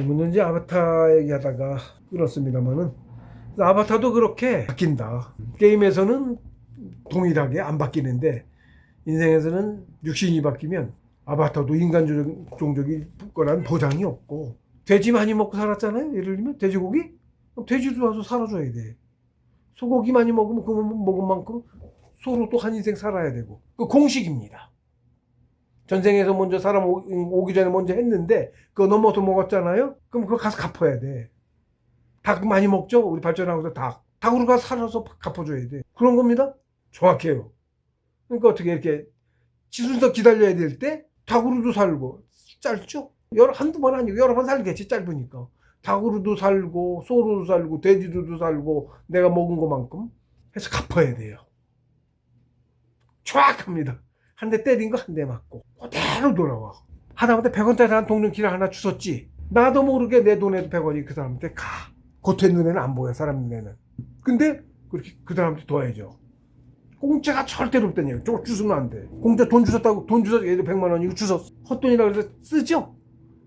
문제는 이제 아바타 얘기하다가 끊었습니다만은, 아바타도 그렇게 바뀐다. 게임에서는 동일하게 안 바뀌는데 인생에서는 육신이 바뀌면 아바타도 인간 종족이 거란 보장이 없고, 돼지 많이 먹고 살았잖아요. 예를 들면 돼지고기? 그럼 돼지도 와서 살아줘야 돼. 소고기 많이 먹으면 그 먹은 만큼 소로 또 한 인생 살아야 되고, 그 공식입니다. 전생에서 먼저 사람 오기 전에 먼저 했는데 그거 넘어서 먹었잖아요. 그럼 그거 가서 갚아야 돼. 닭 많이 먹죠? 우리 발전하고서 닭으로 가서 살아서 갚아줘야 돼. 그런 겁니다. 정확해요. 그러니까 어떻게 이렇게 지순서 기다려야 될 때 닭으로도 살고, 짧죠? 한두 번 아니고 여러 번 살겠지, 짧으니까. 닭으로도 살고 소로도 살고 돼지로도 살고 내가 먹은 것만큼 해서 갚아야 돼요. 정확합니다. 한 대 때린 거 한 대 맞고 그대로 돌아와. 하다못해 100원짜리 한 동전키를 하나 주웠지. 나도 모르게 내 돈에도 100원이 그 사람한테 가. 겉에 눈에는 안 보여, 사람 눈에는. 근데 그렇게 그 사람한테 둬야죠. 공짜가 절대로 없다는 얘기. 저거 주우면 안 돼. 공짜 돈 주웠다고, 돈 주워서 얘도 100만 원이고 주웠어. 헛돈이라 그래서 쓰죠?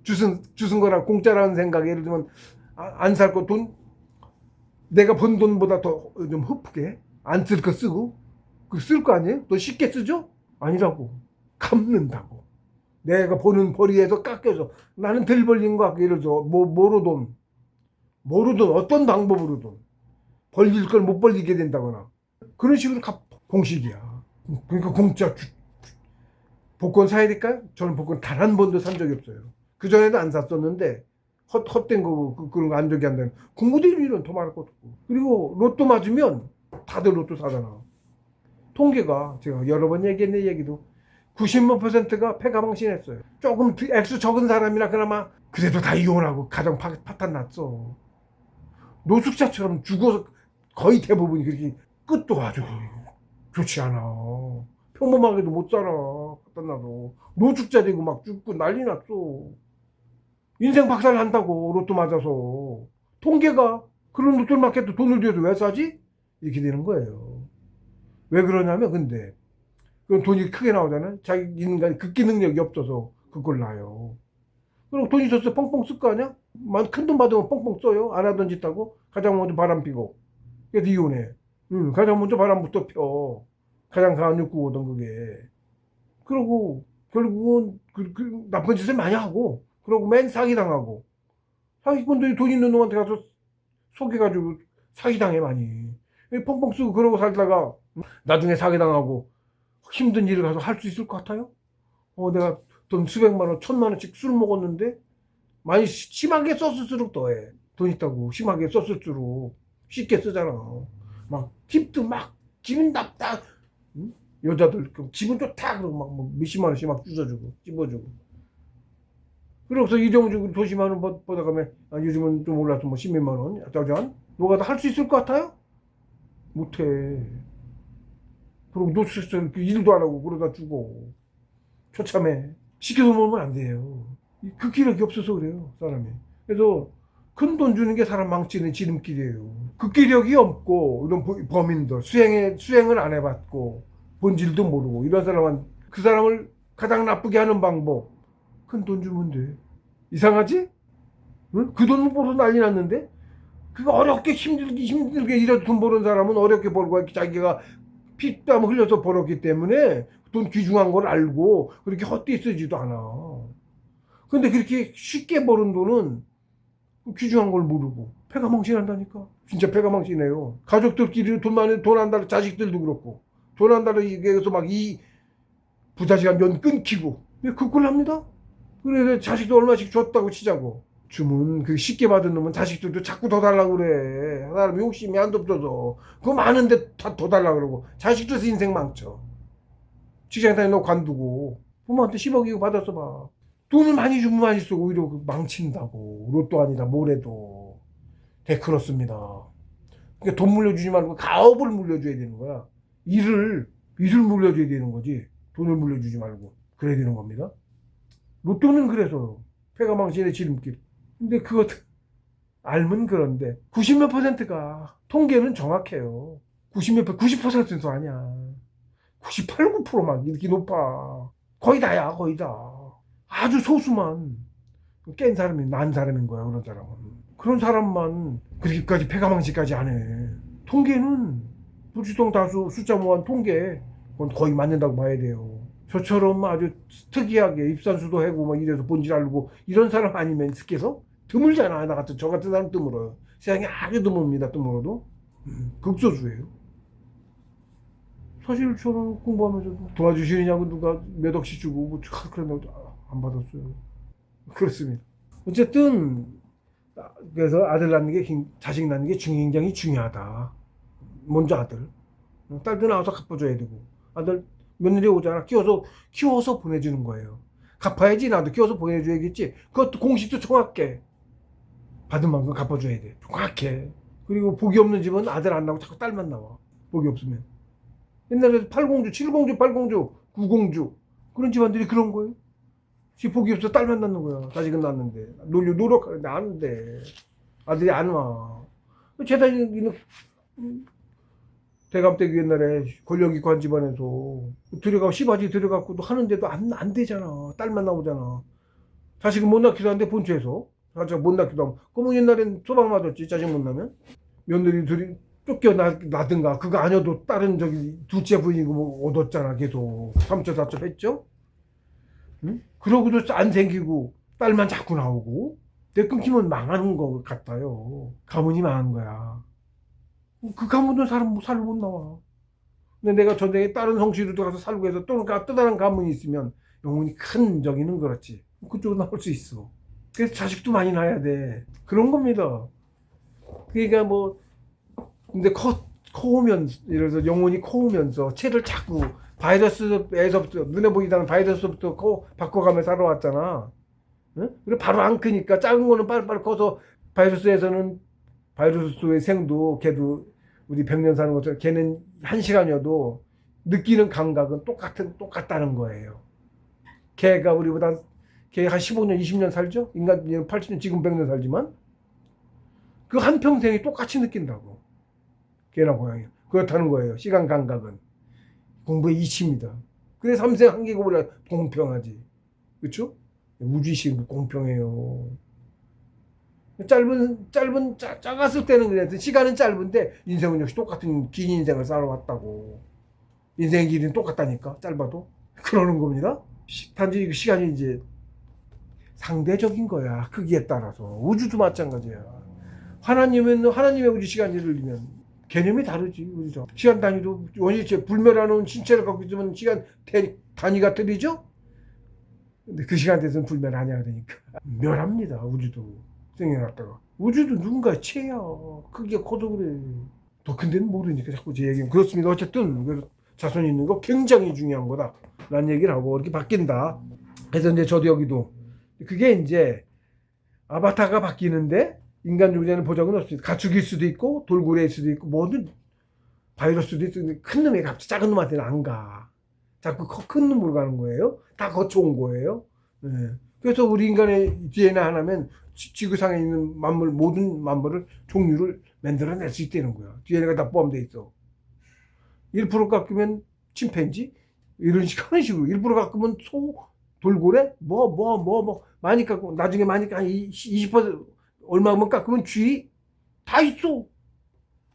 주운 거라 공짜라는 생각에, 예를 들면 안 살 거 돈, 내가 번 돈보다 더 좀 흡게 안 쓸 거 쓰고, 그 쓸 거 아니에요? 또 쉽게 쓰죠? 아니라고. 갚는다고. 내가 버는 벌이에서 깎여서 나는 덜 벌린 거 같고, 예를 들어서 뭐로돈 어떤 방법으로든 벌릴 걸 못 벌리게 된다거나 그런 식으로 공식이야. 그러니까 공짜 복권 사야 될까요? 저는 복권 단 한 번도 산 적이 없어요. 그 전에도 안 샀었는데 헛된 거 그런 거 안 저기 한다는, 공부될 일은 더 많을 것도 없고. 그리고 로또 맞으면 다들 로또 사잖아. 통계가 제가 여러 번 얘기했는 얘기도 90%가 폐가망신했어요. 조금 액수 적은 사람이나 그나마 그래도 다 이혼하고 가정 파탄 났어. 노숙자처럼 죽어서 거의 대부분이 그렇게 끝도 아주 좋지 않아. 평범하게도 못 살아. 파탄 나서 노숙자 되고 막 죽고 난리 났어. 인생 박살 난다고 로또 맞아서. 통계가. 그런 로또 맞겠다 돈을 들여서 왜 사지? 이렇게 되는 거예요. 왜 그러냐면, 근데 그럼 돈이 크게 나오잖아요. 자기 인간 극기 능력이 없어서 그걸 놔요. 그리고 돈 있었어 뻥뻥 쓸 거 아니야? 큰 돈 받으면 뻥뻥 써요. 안 하던 짓 하고 가장 먼저 바람 피고. 그래서 이혼해. 가장 먼저 바람부터 펴. 가장 강한 욕구거든 그게. 그러고 결국은 나쁜 짓을 많이 하고, 그러고 맨 사기당하고. 사기꾼들이 돈 있는 놈한테 가서 속여가지고 사기당해 많이. 펑펑 쓰고 그러고 살다가 나중에 사기당하고 힘든 일을 가서 할 수 있을 것 같아요? 내가 돈 수백만 원, 1,000만 원씩 술 먹었는데 많이 심하게 썼을수록 더해. 돈 있다고 심하게 썼을수록 쉽게 쓰잖아. 막 팁도 막 기분 나쁘다. 응? 여자들 기분 좋다 그러고 막 몇십만 원씩 막 주워주고 찝어주고. 그래서 이정적으로 도시만 원 받아가면 요즘은 좀 올라서 뭐 10몇만 원, 짜잔. 너가 다 할 수 있을 것 같아요? 못해. 그리고 노숙자 일도 안 하고 그러다 죽어. 처참해. 시켜서 먹으면 안 돼요. 그 기력이 없어서 그래요, 사람이. 그래서 큰 돈 주는 게 사람 망치는 지름길이에요. 그 기력이 없고, 이런 범인들, 수행을 안 해봤고, 본질도 모르고, 이런 그 사람을 가장 나쁘게 하는 방법, 큰 돈 주면 돼. 이상하지? 응? 그 돈 벌어서 난리 났는데? 그거 어렵게 힘들게 일해서 돈 버는 사람은 어렵게 벌고, 자기가 피땀 흘려서 벌었기 때문에 돈 귀중한 걸 알고 그렇게 헛되이 쓰지도 않아. 근데 그렇게 쉽게 버는 돈은 귀중한 걸 모르고 패가망신한다니까. 진짜 패가망신해요. 가족들끼리 돈 한다고, 자식들도 그렇고 돈 한다고 얘기해서 막 이 부자식한 면 끊기고 그걸 합니다. 그래서 자식도 얼마씩 줬다고 치자고. 주문 쉽게 받은 놈은 자식들도 자꾸 더 달라고 그래. 사람 욕심이 한도 없어서 그거 많은데 다 더 달라고 그러고, 자식도 인생 망쳐. 직장 다니는 거 관두고 부모한테 10억 이고 받아서 봐. 돈을 많이 주면 많이 쓰고 오히려 망친다고. 로또 아니라 뭐래도. 그렇습니다. 그러니까 돈 물려주지 말고 가업을 물려줘야 되는 거야. 일을 물려줘야 되는 거지. 돈을 물려주지 말고. 그래야 되는 겁니다. 로또는 그래서 패가망신의 지름길. 근데 그것 알면 그런데 90몇 %가, 통계는 정확해요. 90%도 아니야. 98, 9%만 이렇게 높아. 거의 다야, 거의 다. 아주 소수만. 깬 사람이 난 사람인 거야, 그런 사람은. 그런 사람만 그렇게까지 폐가망신까지 안 해. 통계는 불주성 다수 숫자 모한 통계 그건 거의 맞는다고 봐야 돼요. 저처럼 아주 특이하게 입산수도 하고 막 이래서 본질 알고 이런 사람 아니면 스케서 드물잖아. 나 같은 저 같은 사람 드물어요. 세상에 아주 드뭅니다. 드물어도 극소수예요. 사실 저는 공부하면서 도와주시느냐고 누가 몇 억씩 주고 뭐 그런다고 안 받았어요. 그렇습니다. 어쨌든 그래서 아들 낳는 게 자식 낳는 게 굉장히 중요하다. 먼저 아들. 딸도 나와서 갚아줘야 되고 아들 며느리 오잖아. 키워서 보내주는 거예요. 갚아야지. 나도 키워서 보내줘야겠지. 그것도 공식도 정확해. 받은 만큼 갚아줘야 돼. 정확해. 그리고 복이 없는 집은 아들 안 나오고 자꾸 딸만 나와. 복이 없으면. 옛날에 팔공주, 칠공주, 팔공주, 구공주 그런 집안들이 그런 거예요. 지 복이 없어 딸만 낳는 거야. 자식은 낳는데 노력하는데 안 돼. 아들이 안 와. 재단이는 대감댁 옛날에 권력 있고 한 집안에서 들어가고 시바지 들어가고도 하는데도 안 되잖아. 딸만 나오잖아. 자식은 못 낳기도 한데 본처에서 자식 못 낳기도 하고. 그러면 옛날엔 소방 맞았지. 자식 못 낳으면 며느리들이 쫓겨나든가 그거 아니어도 다른 저기 둘째 부인이고 뭐 얻었잖아. 계속 삼첩 사첩 했죠. 응? 그러고도 안 생기고 딸만 자꾸 나오고 내 끊기면 망하는 것 같아요. 가문이 망한 거야. 그 가문은 살을 못 나와. 근데 내가 전쟁에 다른 성씨로 들어가서 살고 해서 또 다른 가문이 있으면 영혼이 큰 저기는 그렇지. 그쪽으로 나올 수 있어. 그래서 자식도 많이 낳아야 돼. 그런 겁니다. 그러니까 뭐 근데 커오면서 예를 들어서 영혼이 커오면서 체를 자꾸 바이러스에서부터 눈에 보이지 않는 바이러스부터 바꿔가며 살아왔잖아. 응? 그리고 바로 안 크니까 작은 거는 빨리빨리 커서 바이러스에서는 바이러스의 생도 걔도 우리 100년 사는 것처럼 걔는 1시간이어도 느끼는 감각은 똑같다는 거예요. 걔가 우리보다 걔 한 15년 20년 살죠? 인간은 80년 지금 100년 살지만 그 한평생이 똑같이 느낀다고. 개나 고양이. 그렇다는 거예요. 시간 감각은. 공부의 이치입니다. 그래서 삼생 한계가 공평하지. 그렇죠? 우주의식은 공평해요. 작았을 때는 그래도 시간은 짧은데 인생은 역시 똑같은 긴 인생을 살아왔다고. 인생의 길이는 똑같다니까. 짧아도. 그러는 겁니다. 단지 시간이 이제 상대적인 거야. 크기에 따라서. 우주도 마찬가지야. 하나님의 우주 시간이 들리면 개념이 다르지. 우리죠. 시간 단위도 원일체 불멸하는 신체를 갖고 있으면 시간 단위가 틀리죠? 근데 그 시간대에서는 불멸 아니야. 그러니까 멸합니다. 우주도 생겨났다가 우주도 누군가의 체야. 크기가 커도 그래. 더 큰 데는 모르니까 자꾸 제 얘기는 그렇습니다. 어쨌든 그래서 자손 있는 거 굉장히 중요한 거다 라는 얘기를 하고 이렇게 바뀐다. 그래서 이제 저도 여기도 그게 이제 아바타가 바뀌는데 인간 존재는 보장은 없습니다. 가축일 수도 있고 돌고래일 수도 있고 뭐든 바이러스도 있고 큰 놈이 갑자기 작은 놈한테는 안 가. 자꾸 큰 놈으로 가는 거예요. 다 거쳐온 거예요. 네. 그래서 우리 인간의 DNA 하나면 지구상에 있는 만물 모든 만물을 종류를 만들어낼 수 있다는 거야. DNA가 다 포함되어 있어. 1% 깎으면 침팬지 이런 식으로 1% 깎으면 소 돌고래 많이 깎고 나중에 많이 깎 20% 얼마만 깎으면 쥐 다 있어.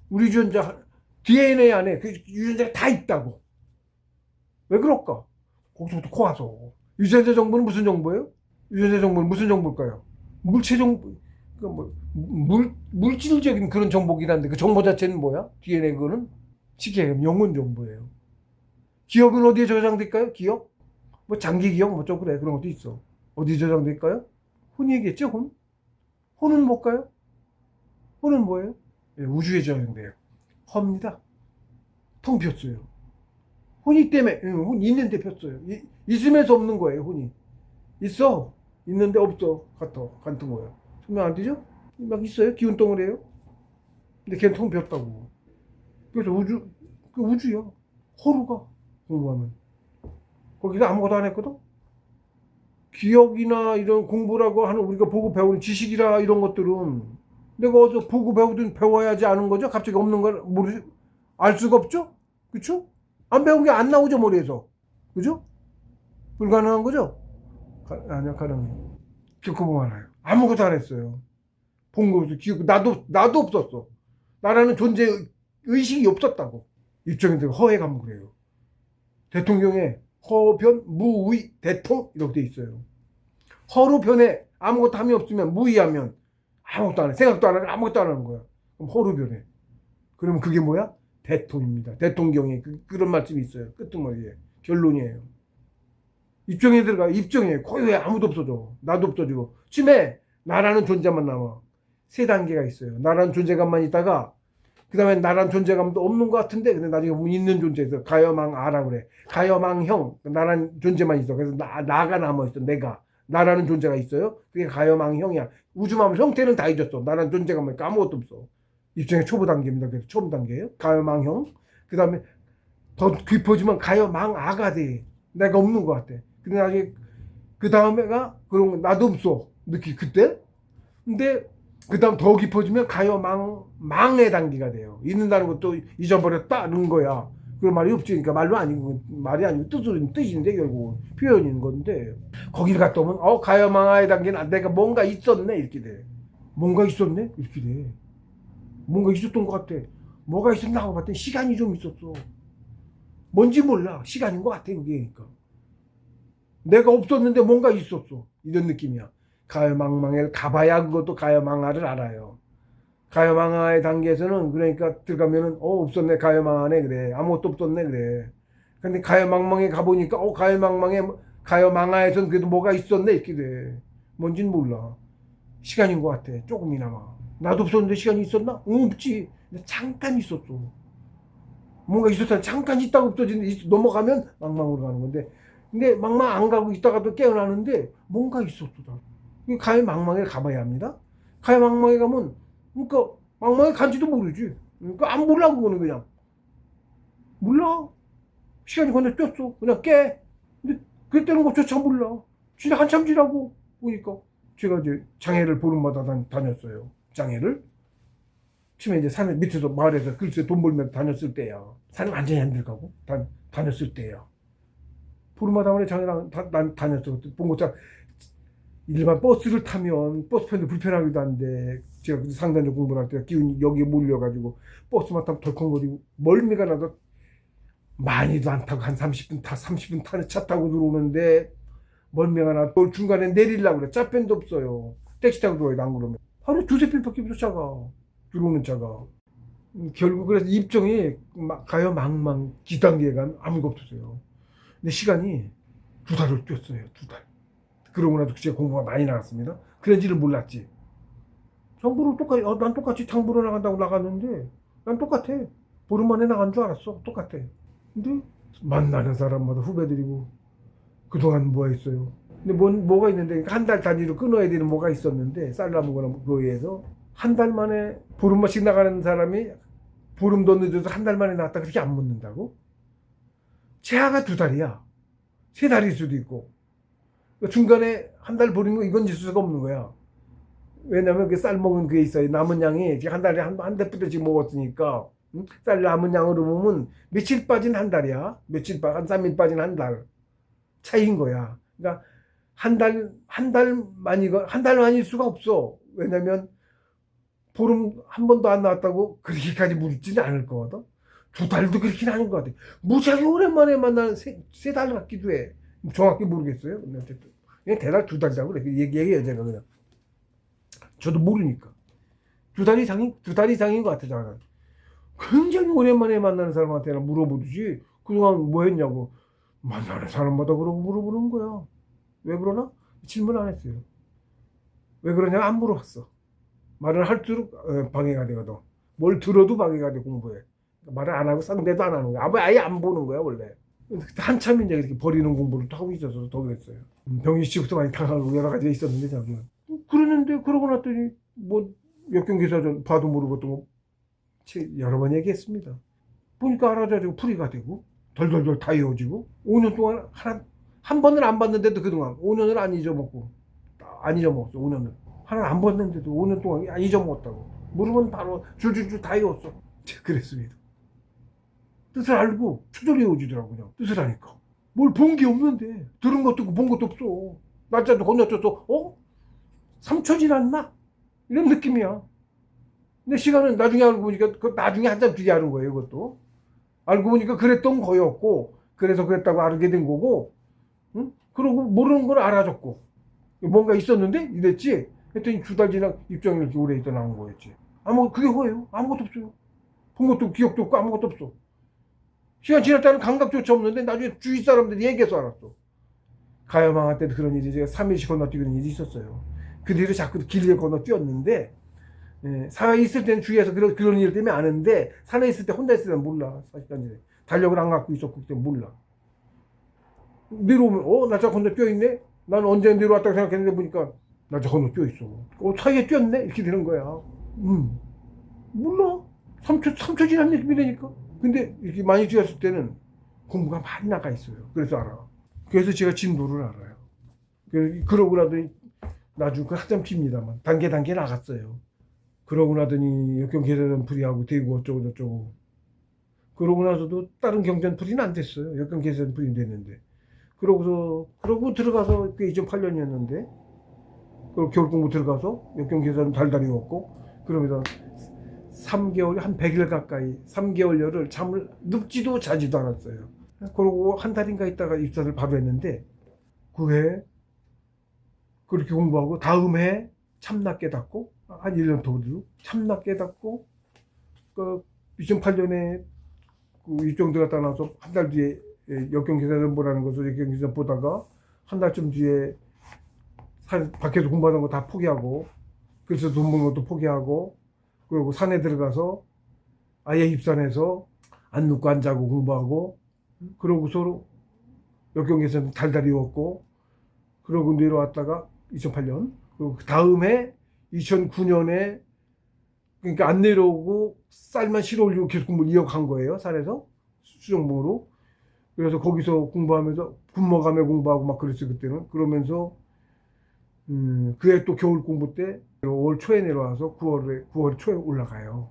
우리 유전자 DNA 안에 그 유전자가 다 있다고. 왜 그럴까? 거기서부터 코와서 유전자 정보는 무슨 정보예요? 유전자 정보는 무슨 정보일까요? 물체 정보, 물질적인 그런 정보긴 한데 그 정보 자체는 뭐야? DNA 그거는 쉽게 영혼 정보예요. 기억은 어디에 저장될까요? 기억? 뭐 장기 기억 뭐 좀 그래 그런 것도 있어. 어디 저장될까요? 혼이겠죠, 혼? 혼은 뭘까요? 혼은 뭐예요? 네, 우주에 저장돼요. 허입니다. 텅 폈어요. 혼이 때문에 혼 있는데 폈어요. 있으면서 없는 거예요. 혼이 있어 있는데 없어 같은 거예요. 설명 안 되죠? 막 있어요. 기운 덩어리예요. 근데 걔는 텅 폈다고. 그래서 우주야. 호루가 공부하면 거기서 아무것도 안 했거든. 기억이나 이런 공부라고 하는 우리가 보고 배우는 지식이라 이런 것들은 내가 어디서 보고 배우든 배워야지 아는 거죠. 갑자기 없는 걸 알 수가 없죠. 그렇죠? 안 배운 게 안 나오죠 머리에서. 그죠? 불가능한 거죠? 아니야 가능해요. 겪어보면 알아요. 아무것도 안 했어요. 본 것도 기억, 나도 없었어. 나라는 존재 의식이 없었다고. 입장인들 허에 가면 그래요. 대통령에 허변, 무의, 대통 이렇게 돼 있어요. 허로 변해. 아무것도 함이 없으면 무의하면 아무것도 안 해. 생각도 안 하고 아무것도 안 하는 거야. 그럼 허로 변해. 그러면 그게 뭐야? 대통입니다. 대통령에 그런 말씀이 있어요. 끄트머리에. 결론이에요. 입정에 들어가. 입정에 고요해. 아무도 없어져. 나도 없어지고. 쯤에 나라는 존재만 남아. 세 단계가 있어요. 나라는 존재감만 있다가 그 다음에 나라는 존재감도 없는 것 같은데 근데 나중에 있는 존재에서 가여망아라 그래. 가여망형. 나라는 존재만 있어. 그래서 나가 남아있어. 내가. 나라는 존재가 있어요. 그게 가여망형이야. 우주마물 형태는 다 잊었어. 나라는 존재감만 있고 아무것도 없어. 입장의 초보 단계입니다. 그래서 처음 단계예요. 가여망형. 그 다음에 더 깊어지면 가여망아가 돼. 내가 없는 것 같아. 근데 나중에 그 다음에가 그런 거 나도 없어. 느끼 그때. 근데 그 다음 더 깊어지면 가여망의 단계가 돼요. 있는다는 것도 잊어버렸다는 거야. 그 말이 없지. 그러니까 말이 아니고 뜻인데 결국 표현인 건데 거기를 갔다 오면 가여망의 단계는 내가 뭔가 있었네 이렇게 돼. 뭔가 있었네 이렇게 돼. 뭔가 있었던 것 같아. 뭐가 있었나 하고 봤더니 시간이 좀 있었어. 뭔지 몰라. 시간인 것 같아 그게. 그러니까 내가 없었는데 뭔가 있었어. 이런 느낌이야. 가여망망에 가봐야 그것도 가여망아를 알아요. 가여망아의 단계에서는 그러니까 들어가면은 없었네 가여망아네 그래. 아무것도 없었네 그래. 근데 가여망망에 가보니까 가여망아에서는 그래도 뭐가 있었네 이렇게 돼. 뭔진 몰라. 시간인 것 같아. 조금이나마. 나도 없었는데 시간이 있었나? 없지. 근데 잠깐 있었어. 뭔가 있었다. 잠깐 있다가 없어지는데 넘어가면 망망으로 가는 건데 근데 망망 안 가고 있다가도 깨어나는데 뭔가 있었어. 가요 망망에 가봐야 합니다. 가요 망망에 가면 그러니까 망망에 간지도 모르지. 그러니까 안 몰라 그거는 그냥 몰라. 시간이 건너 뛰었어. 그냥 깨. 근데 그때는 것조차 몰라. 진짜 한참 지나고 보니까 제가 이제 장애를 보름마다 다녔어요. 장애를. 처음에 이제 산 밑에서 마을에서 글쎄 돈 벌면서 다녔을 때야. 산이 완전히 안 들어가고 다녔을 때야. 보름마다 만에 장애랑 다녔어. 본 것처럼 일반 버스를 타면 버스편도 불편하기도 한데 제가 상단적 공부를 할 때 기운이 여기에 몰려가지고 버스만 타면 덜컹거리고 멀미가 나도 많이도 안 타고 한 30분 타는 차 타고 들어오는데 멀미가 나 또 중간에 내리려고 그래. 짜편도 없어요. 택시 타고 들어와야 안 그러면 하루에 두세 편밖에 없어 차가 들어오는 차가. 결국 그래서 입정이 가요 망망 기단계에 가면 아무것도 없었어요. 근데 시간이 2달을 뛰었어요. 2달. 그러고 나도 제가 공부가 많이 나갔습니다. 그런지를 몰랐지. 정부를 똑같이, 난 똑같이 장보러 나간다고 나갔는데, 난 똑같아. 보름 만에 나간 줄 알았어. 똑같아. 근데, 만나는 사람마다 후배들이고, 그동안 뭐가 있어요. 근데 뭐가 있는데, 한 달 단위로 끊어야 되는 뭐가 있었는데, 쌀나무거나 그거에 의해서, 한 달 만에 보름만씩 나가는 사람이, 보름 더 늦어서 한 달 만에 나왔다. 그렇게 안 묻는다고? 최하가 2달이야. 3달일 수도 있고. 중간에 한 달 버린 거 이건 있을 수가 없는 거야. 왜냐면 그 쌀 먹은 그게 있어요. 남은 양이 한 달에 한 대부터씩 먹었으니까 쌀 남은 양으로 보면 며칠 빠진 한 달이야. 한 3일 빠진 한 달 차이인 거야. 그러니까 한 달 만일 수가 없어. 왜냐면 보름 한 번도 안 나왔다고 그렇게까지 묻지는 않을 거거든. 2달도 그렇게는 아닌 것 같아. 무지하게 오랜만에 만나는 세 달 같기도 해. 정확히 모르겠어요. 근데 어쨌든 그냥 대달 2달이라고 그래. 얘기해요 제가 그냥. 저도 모르니까. 2달 이상인 것 같아 저는. 굉장히 오랜만에 만나는 사람한테는 물어보듯이 그동안 뭐 했냐고. 만나는 사람마다 그러고 물어보는 거야. 왜 그러나? 질문 안 했어요. 왜 그러냐? 안 물어봤어. 말을 할수록 방해가 되거든. 뭘 들어도 방해가 돼 공부에. 말을 안 하고 상대도 안 하는 거야. 아예 안 보는 거야 원래. 한참 이제 이렇게 버리는 공부를 또 하고 있어서 더 그랬어요. 병이 치고도 많이 당하고 여러 가지가 있었는데 자기는. 그러는데 그러고 났더니 뭐 역경기사전 봐도 모르고 또 뭐 여러 번 얘기했습니다. 보니까 알아가지고 풀이가 되고 덜덜덜 다 이어지고 5년 동안 한 번을 안 봤는데도 그동안 5년을 안 잊어먹었어. 5년을 하나 안 봤는데도 5년 동안 안 잊어먹었다고. 물으면 바로 줄줄줄 다 이었어. 그랬습니다. 뜻을 알고 투덜이 오지더라고. 그냥 뜻을 아니까 뭘 본 게 없는데 들은 것도 없고 본 것도 없어. 날짜도 건너뛰었어. 3초 지났나? 이런 느낌이야. 근데 시간은 나중에 알고 보니까 그 나중에 한참 뒤에 아는 거예요. 이것도 알고 보니까 그랬던 거였고, 그래서 그랬다고 알게 된 거고, 응? 그러고 모르는 걸 알아줬고, 뭔가 있었는데 이랬지. 했더니 2달 지나 입장이 이렇게 오래 있다 나온 거였지. 그게 뭐예요? 아무것도 없어요. 본 것도 기억도 없고 아무것도 없어. 시간 지났다는 감각조차 없는데 나중에 주위 사람들이 얘기해서 알았어. 가야망할 때도 그런 일이, 제가 3일씩 건너뛰는 일이 있었어요. 그 뒤로 자꾸 길게 건너뛰었는데, 사회에 있을 때는 주위에서 그런 일 때문에 아는데, 산에 있을 때 혼자 있을 때는 몰라. 사실은 달력을 안 갖고 있었기 때문에 몰라. 내려오면 나 저 건너 뛰어있네? 난 언제 내려왔다고 생각했는데 보니까 나 저 건너 뛰어있어. 사이에 뛰었네? 이렇게 되는 거야. 몰라. 3초 지난 느낌이라니까. 근데 이렇게 많이 뛰었을 때는 공부가 많이 나가 있어요. 그래서 알아. 그래서 제가 진도를 알아요. 그러고 나더니 나중에 그 한참 핍니다만 단계 나갔어요. 그러고 나더니 역경 계산 풀이하고 되고 어쩌고 저쩌고. 그러고 나서도 다른 경전 풀이는 안 됐어요. 역경 계산 풀이 됐는데. 그러고 들어가서 그게 2008년이었는데, 그리고 겨울 공부 들어가서 역경 계산 달달이 왔고, 그러면서 3개월, 한 100일 가까이 3개월여를 잠을 눕지도 자지도 않았어요. 그러고 한 달인가 있다가 입사를 바로 했는데, 그 해 그렇게 공부하고 다음 해 참나 깨닫고, 한 1년 더 뒤로 참나 깨닫고, 그 2008년에 그 입정 들어갔다 나서 한 달 뒤에 역경 계산 보라는 것을 역경 계산 보다가 한 달쯤 뒤에 밖에서 공부하던 거 다 포기하고, 그래서 돈 버는 것도 포기하고, 그리고 산에 들어가서 아예 입산해서 안 눕고 안 자고 공부하고, 그러고 서로 역경계산 달달이 왔고, 그러고 내려왔다가 2008년, 그리고 그 다음에 2009년에, 그러니까 안 내려오고 쌀만 실어 올리고 계속 공부를 이어간 거예요. 산에서 수정봉으로. 그래서 거기서 공부하면서 굶어가며 공부하고 막 그랬어요, 그때는. 그러면서 그해 또 겨울 공부 때 5월 초에 내려와서 9월 초에 올라가요.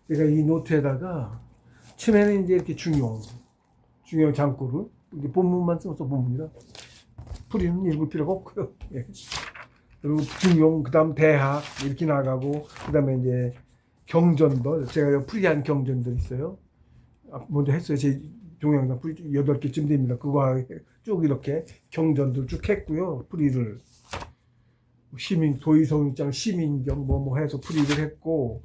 그러니까 이 노트에다가 처음에는 이제 이렇게 중용 장구를 이제 본문만 써서 본문이라 풀이는 읽을 필요가 없고요. 예. 그리고 중용, 그다음 대학 이렇게 나가고, 그다음에 이제 경전들, 제가 풀이한 경전들 있어요. 먼저 했어요. 제 동영상 풀이 8개쯤 됩니다. 그거 쭉 이렇게 경전들 쭉 했고요. 풀이를 도의성장 시민경 뭐 해서 풀이를 했고,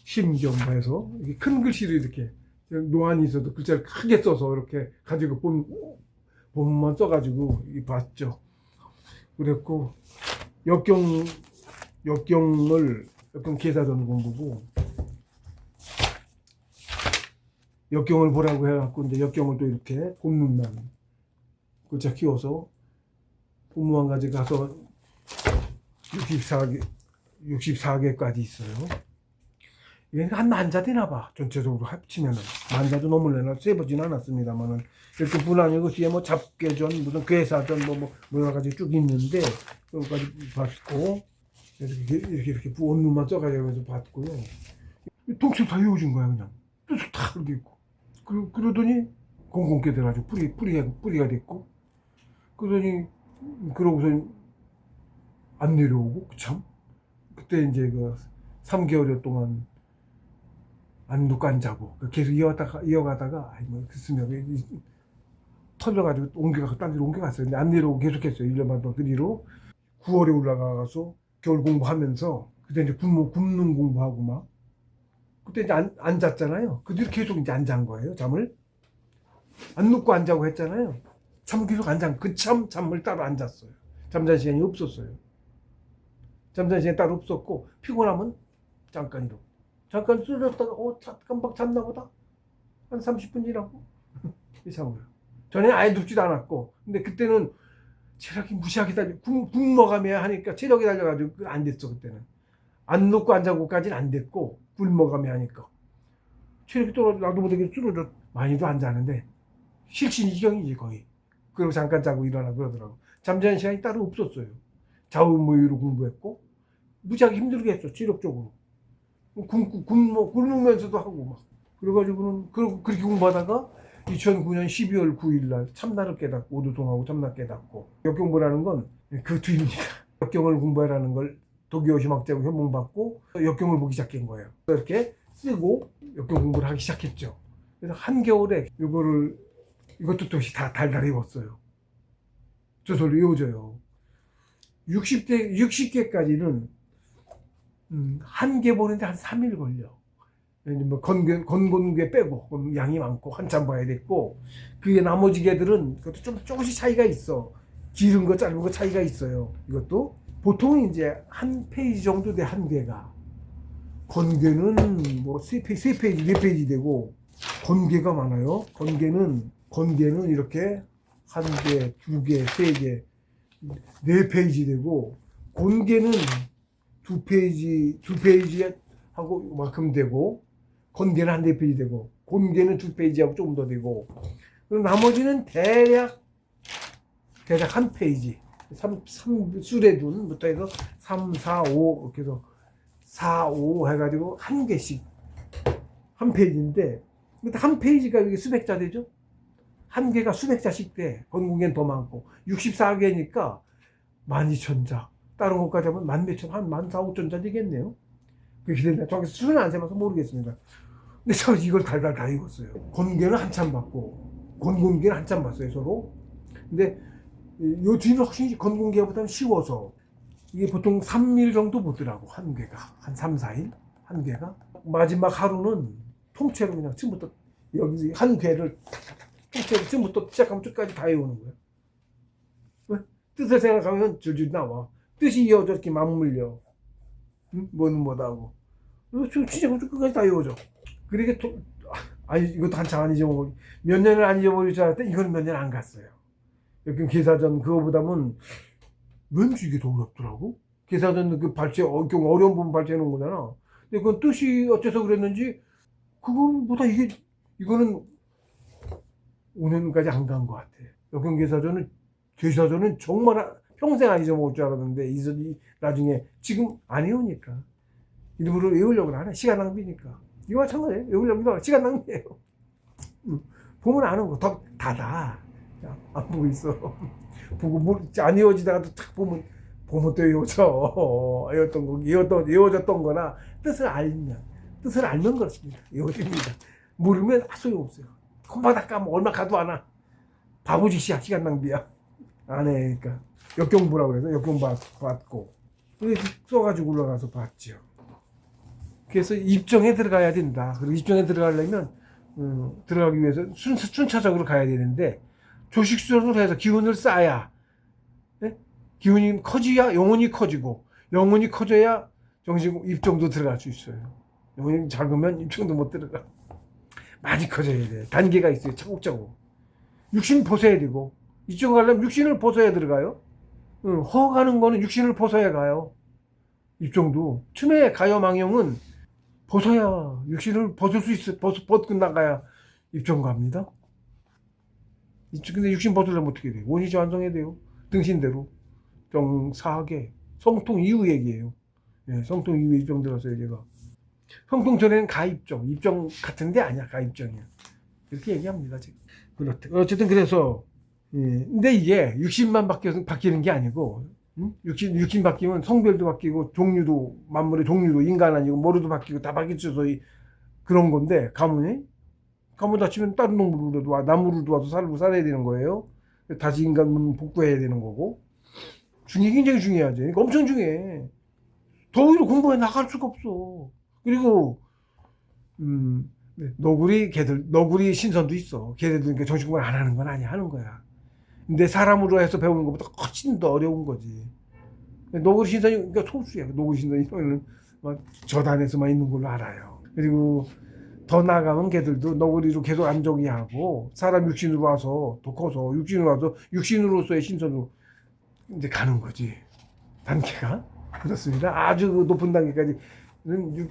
심경 해서 큰 글씨로 이렇게 노안이 있어도 글자를 크게 써서 이렇게 가지고 본문만 써가지고 봤죠. 그랬고, 역경 계사전 공부고, 역경을 보라고 해갖고 이제 역경을 또 이렇게 본문만 글자 키워서 본문 가지 가서 64개까지 있어요. 이게 한 만자 되나 봐. 전체적으로 합치면은 만자도 넘을래나 세보진 않았습니다만은, 이렇게 분한이고 뒤에 뭐 잡계전, 무슨 괴사전 뭐 여러 가지 쭉 있는데, 그것까지 봤고, 이렇게 원문만 써가지고 봤고요. 동시에 다 외워진 거야 그냥. 뜻을 다 그렇게 있고. 그러더니 공공께 돼가지고 뿌리가 됐고, 그러고서 안 내려오고, 참. 그때 이제 그 3개월 동안 안 눕고 안 자고 계속 이어가다가 글쓰면 털려가지고 딴 데로 옮겨갔어요. 근데 안 내려오고 계속했어요. 1년만 더. 그 뒤로 9월에 올라가서 겨울 공부하면서, 그때 이제 굶는 공부하고 막, 그때 이제 안 잤잖아요. 그 뒤로 계속 이제 안 잔 거예요. 잠을 안 눕고 안 자고 했잖아요. 잠을 계속 안 잔, 잠을 따로 안 잤어요. 잠자는 시간이 없었어요. 잠자는 시간이 따로 없었고, 피곤하면 잠깐 쓰러졌다가 금방 잤나 보다. 한 30분 지나고 이상해요. 전에 아예 눕지도 않았고, 근데 그때는 체력이 무시하게 굶어가며 하니까 체력이 달려가지고 안 됐어. 그때는 안 눕고 안 자고까지는 안 됐고, 굶어가며 하니까 체력이 떨어져. 나도 못하게 쓰러져. 많이도 안 자는데 실신이경이지 거의. 그리고 잠깐 자고 일어나 그러더라고. 잠자는 시간이 따로 없었어요. 좌우무의로 공부했고, 무지하게 힘들게 했어. 체력적으로 굶으면서도 하고 막. 그래가지고는 그렇게 공부하다가 2009년 12월 9일 날 참나를 깨닫고, 오두통하고 참나 깨닫고. 역경보라는 건 그 뒤입니다. 역경을 공부하라는 걸 도쿄 오시막자고 현봉받고 역경을 보기 시작한 거예요. 이렇게 쓰고 역경 공부를 하기 시작했죠. 그래서 한겨울에 이것도 또시 다 달달이 외웠어요. 저절로 외워져요. 60개까지는 한 개 보는데 한 3일 걸려. 뭐 건곤괴 빼고 양이 많고 한참 봐야 됐고, 그게 나머지 개들은 그것도 좀 조금씩 차이가 있어. 길은 거 짧은 거 차이가 있어요. 이것도 보통 이제 한 페이지 정도 돼, 한 개가. 건괴는 뭐 세 페이지, 네 페이지 되고, 건괴가 많아요. 건괴는 이렇게 한 개, 두 개, 세 개, 네 페이지 되고, 곤괴는 두 페이지 하고 만큼 되고, 건괴는 한 네 페이지 되고, 곤괴는 두 페이지하고 조금 더 되고, 그럼 나머지는 대략 한 페이지. 수레둔부터 해서 3, 4, 5, 이렇게 해서 4, 5 해가지고 한 개씩. 한 페이지인데, 근데 한 페이지가 이게 수백 자 되죠? 한 개가 수백 자씩 돼. 건국엔 더 많고. 64개니까 12,000자. 다른 것까지 하면 한 14,000-15,000자 되겠네요. 그렇게 됐네. 정확히 수는 안 세봐서 모르겠습니다. 근데 저 이걸 달달 다 읽었어요. 건개는 한참 봤고, 건공개는 한참 봤어요, 서로. 근데 요 뒤는 확실히 건공개보다는 쉬워서, 이게 보통 3일 정도 보더라고, 한 개가. 한 3, 4일? 한 개가. 마지막 하루는 통째로 그냥 처음부터, 여기 한 개를 통째로 처음부터 시작하면 끝까지 다 외우는 거야. 왜? 뜻을 생각하면 줄줄 나와. 뜻이 이어져 이렇게 맞물려. 응? 뭐는 뭐다고. 진짜 끝까지 다 외워져. 그러니까 이것도 한참 안 잊어먹어. 몇 년을 안 잊어버릴 줄 알았더니 이건 몇 년 안 갔어요. 여기 계사전 그거보다는 왠지 이게 더 어렵더라고. 계사전 그 발제, 좀 어려운 부분 발제해 놓은 거잖아. 근데 그건 뜻이 어째서 그랬는지, 그거보다 이거는 5년까지 안 간 것 같아. 역경 계사전은 정말 평생 안 잊어먹을 줄 알았는데, 나중에 지금 안 외우니까. 일부러 외우려고 안 해. 시간 낭비니까. 이거 마찬가지예요. 외우려고 안 해. 시간 낭비예요. 보면 아는 거 더 다다. 안 보고 있어. 보고 안 외워지다가도 탁 보면 또 외워져. 외워졌던 거나 뜻을 알면 그렇습니다. 외워집니다. 모르면 소용없어요. 금방 다 까먹어. 얼마 가도 안 와. 바보짓이야. 시간 낭비야. 안 해. 그러니까 역경부라고 그래서 역경 받고 써가지고 올라가서 봤죠. 그래서 입정에 들어가야 된다. 그리고 입정에 들어가려면 들어가기 위해서 순차적으로 가야 되는데, 조식수를 해서 기운을 쌓아야, 네? 기운이 커져야 영혼이 커지고, 영혼이 커져야 정신 입정도 들어갈 수 있어요. 영혼이 작으면 입정도 못 들어가. 많이 커져야 돼. 단계가 있어요. 차곡차곡. 육신 벗어야 되고, 입정 가려면 육신을 벗어야 들어가요. 허가는 거는 육신을 벗어야 가요. 입정도. 춤의 가요망용은 벗어야, 육신을 벗을 수 있어. 벗고 나가야 입정 갑니다. 근데 육신 벗으려면 어떻게 돼요? 원시지 완성해야 돼요. 등신대로. 정사하게. 성통 이후 얘기예요. 네, 성통 이후에 입정 들었어요, 제가. 성통 전에는 가입정. 입정 같은데 아니야, 가입정이야. 이렇게 얘기합니다, 지금. 그렇대. 어쨌든 그래서, 근데 이게 육신만 바뀌는 게 아니고, 육신 바뀌면 성별도 바뀌고, 만물의 종류도, 인간 아니고, 머리도 바뀌고, 다 바뀌어서 그런 건데, 가문 다치면 다른 동물로도 나무로도 와서 살아야 되는 거예요. 다시 인간 복구해야 되는 거고. 굉장히 중요하죠. 그러니까 엄청 중요해. 더위로 공부해 나갈 수가 없어. 그리고, 너구리 신선도 있어. 걔네들 정식 공부를 안 하는 건 아니야. 하는 거야. 근데 사람으로 해서 배우는 것보다 훨씬 더 어려운 거지. 너구리 신선이, 그러니까 소수야. 너구리 신선이 이거는 저단에서만 있는 걸로 알아요. 그리고 더 나가면 걔들도 너구리로 계속 안정이 하고, 사람 육신으로 와서 더 커서 육신으로서의 신선으로 이제 가는 거지. 단계가. 그렇습니다. 아주 높은 단계까지는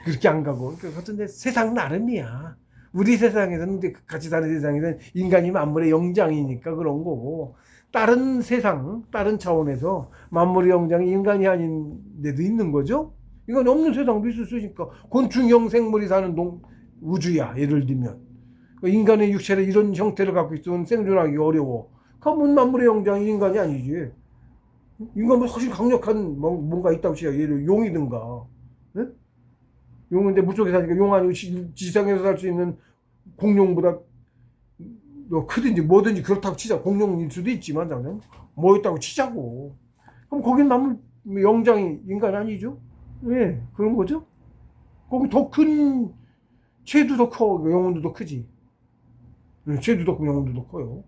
그렇게 안 가고. 그런데 세상 나름이야. 우리 세상에서는, 같이 사는 세상에서는 인간이 만물의 영장이니까 그런 거고, 다른 차원에서 만물의 영장이 인간이 아닌 데도 있는 거죠. 이건 없는 세상도 있을 수 있으니까. 곤충형 생물이 사는 우주야, 예를 들면. 인간의 육체를 이런 형태를 갖고 있으면 생존하기 어려워. 그러면 만물의 영장이 인간이 아니지. 인간보다 훨씬 강력한 뭔가 있다고 치자. 예를 용이든가. 예? 용은 이제 물속에 사니까 용 아니고 지상에서 살 수 있는 공룡보다 뭐 크든지 뭐든지 그렇다고 치자. 공룡일 수도 있지만 당장 뭐 있다고 치자고. 그럼 거긴 남은 영장이 인간 아니죠? 예, 그런 거죠. 거기 더 큰, 채도 더 커, 영혼도 더 크지. 채도 더 크고 영혼도 더 커요.